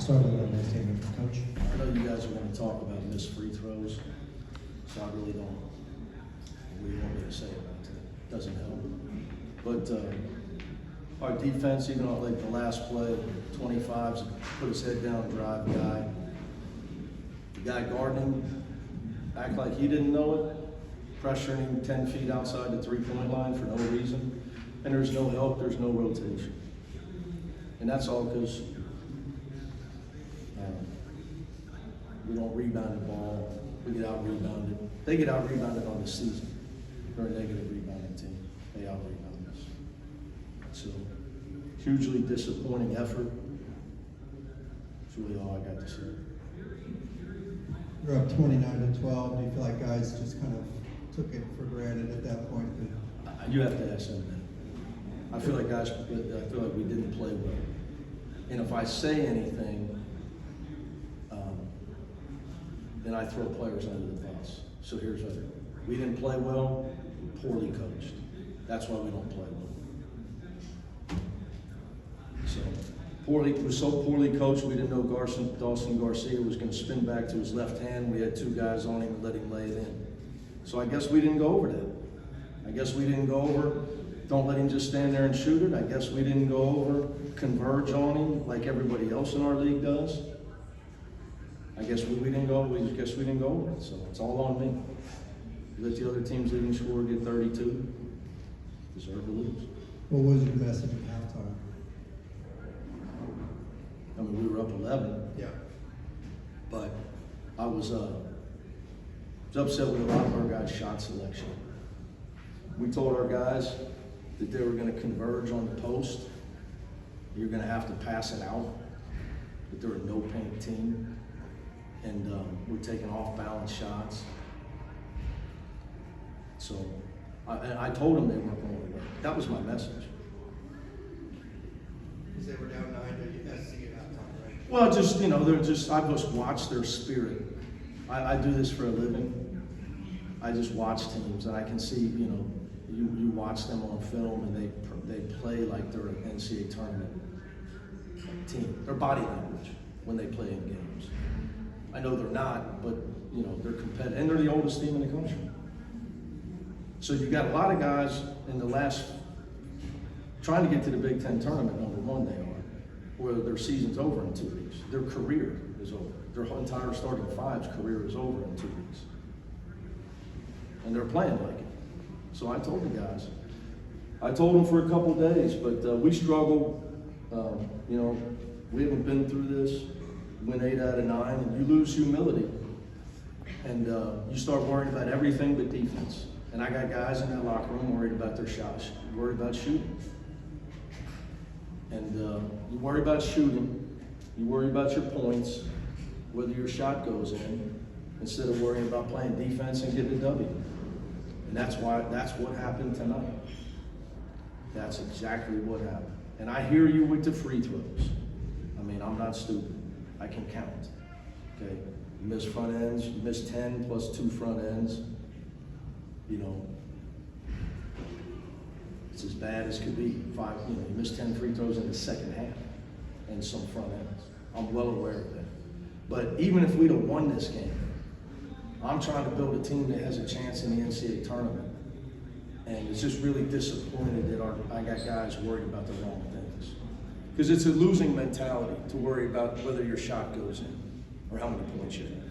started on that statement from Coach. I know you guys are going to talk about missed free throws, so I really don't. What do you want me to say about that? Doesn't help. But our defense, even on like the last play, 25s, put his head down, drive guy. The guy guarding him, act like he didn't know it, pressuring him 10 feet outside the three-point line for no reason. And there's no help, there's no rotation. And that's all because we don't rebound the ball. We get out-rebounded. They get out-rebounded on the season. They're a negative rebounding team. They out-rebound us. So, hugely disappointing effort. That's really all I got to say. You're up 29-12. Do you feel like guys just kind of took it for granted at that point? You have to ask them that. I feel like guys, I feel like we didn't play well. And if I say anything, then I throw players under the bus. So here's what we didn't play well, poorly coached. That's why we don't play well. So it was so poorly coached, we didn't know Dawson Garcia was going to spin back to his left hand. We had two guys on him and let him lay it in. So I guess we didn't go over that. I guess we didn't go over, don't let him just stand there and shoot it. I guess we didn't go over, converge on him like everybody else in our league does. I guess we didn't go over it, so it's all on me. Let the other teams that didn't score get 32, deserve to lose. What was your message at halftime? I mean, we were up 11. Yeah. But I was upset with a lot of our guys' shot selection. We told our guys that they were going to converge on the post. You're going to have to pass it out, that they're a no-paint team. And we're taking off-balance shots. So I told them they weren't going to work. That was my message. Because they were down 9 to SC at halftime, right? Well, just, you know, I just watch their spirit. I do this for a living. I just watch teams, and I can see, you know, you watch them on film, and they play like they're an NCAA tournament team. Their body language when they play in games. I know they're not, but you know they're competitive, and they're the oldest team in the country. So you got a lot of guys in the last trying to get to the Big Ten tournament. Number one, they are, where their season's over in 2 weeks. Their career is over. Their whole entire starting five's career is over in 2 weeks, and they're playing like it. So I told the guys, I told them for a couple of days, but we struggled. You know, we haven't been through this. Win 8 out of 9, and you lose humility, and you start worrying about everything but defense. And I got guys in that locker room worried about their shots, worried about shooting. And you worry about shooting, you worry about your points, whether your shot goes in, instead of worrying about playing defense and getting a W. And that's what happened tonight. That's exactly what happened. And I hear you with the free throws. I mean, I'm not stupid. I can count, okay? You miss front ends, you miss 10 plus 2 front ends. You know, it's as bad as could be. You miss 10 free throws in the second half and some front ends. I'm well aware of that. But even if we'd have won this game, I'm trying to build a team that has a chance in the NCAA tournament. And it's just really disappointed that I got guys worried about the wrong things. Because it's a losing mentality to worry about whether your shot goes in or how many points you have.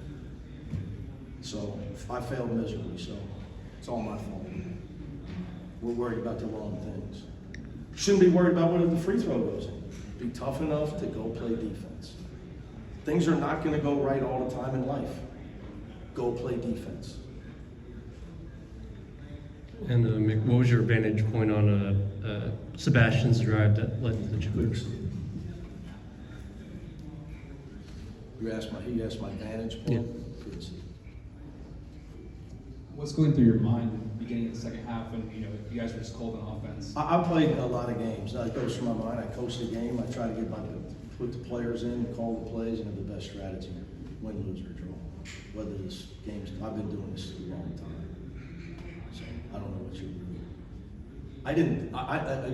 So I failed miserably, so it's all my fault. We're worried about the wrong things. Shouldn't be worried about whether the free throw goes in. Be tough enough to go play defense. Things are not going to go right all the time in life. Go play defense. And Mick, what was your vantage point on Sebastian's drive that led to the chokes? He asked my vantage point. Yeah. Couldn't see. What's going through your mind at the beginning of the second half when you guys were just cold on offense? I played a lot of games. That goes through my mind. I coach the game. I try to put the players in, call the plays, and have the best strategy. Win, lose, or draw. Whether this game's, I've been doing this a long time. So I don't know what you're doing. I didn't.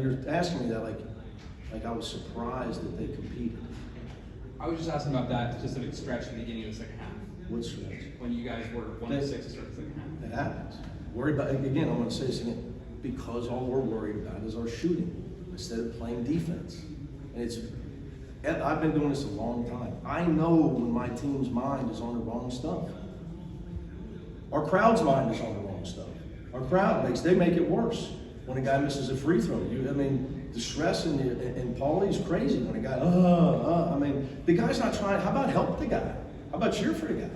You're asking me that like I was surprised that they competed. I was just asking about that specific stretch at the beginning of the second half, What stretch? when you guys were 1-6 to start the second half. It happens. Worry about, again, I'm gonna say this again, because all we're worried about is our shooting, instead of playing defense. And I've been doing this a long time. I know when my team's mind is on the wrong stuff. Our crowd's mind is on the wrong stuff. Our crowd they make it worse when a guy misses a free throw. The stress in Paulie's crazy when a guy, I mean, the guy's not trying. How about help the guy? How about cheer for the guy?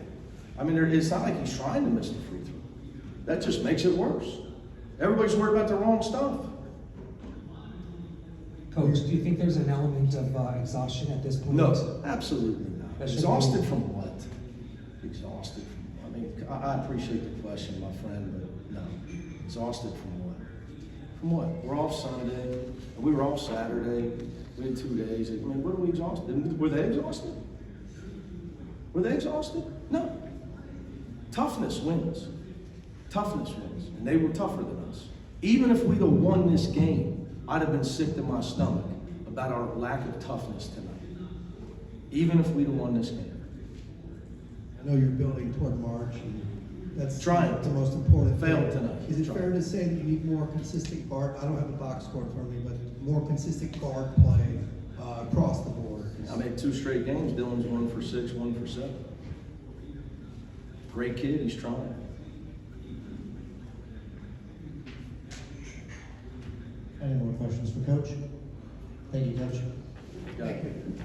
I mean, it's not like he's trying to miss the free throw. That just makes it worse. Everybody's worried about the wrong stuff. Coach, do you think there's an element of exhaustion at this point? No, absolutely not. That should Exhausted be- from what? Exhausted from, I mean, I appreciate the question, my friend, but no. Exhausted from what? From what? We're off Sunday, we were off Saturday, we had 2 days. I mean, what are we exhausted? Were they exhausted? Were they exhausted? No. Toughness wins. Toughness wins. And they were tougher than us. Even if we'd have won this game, I'd have been sick to my stomach about our lack of toughness tonight. Even if we'd have won this game. I know you're building toward March, and that's Trying. the most important thing. Failed tonight. Is it Trying. fair to say that you need more consistent guard? I don't have a box score in front of me, but more consistent guard play across the board. I made 2 straight games. Dylan's 1 for 6, 1 for 7. Great kid, he's trying. Any more questions for Coach? Thank you, Coach. Got it.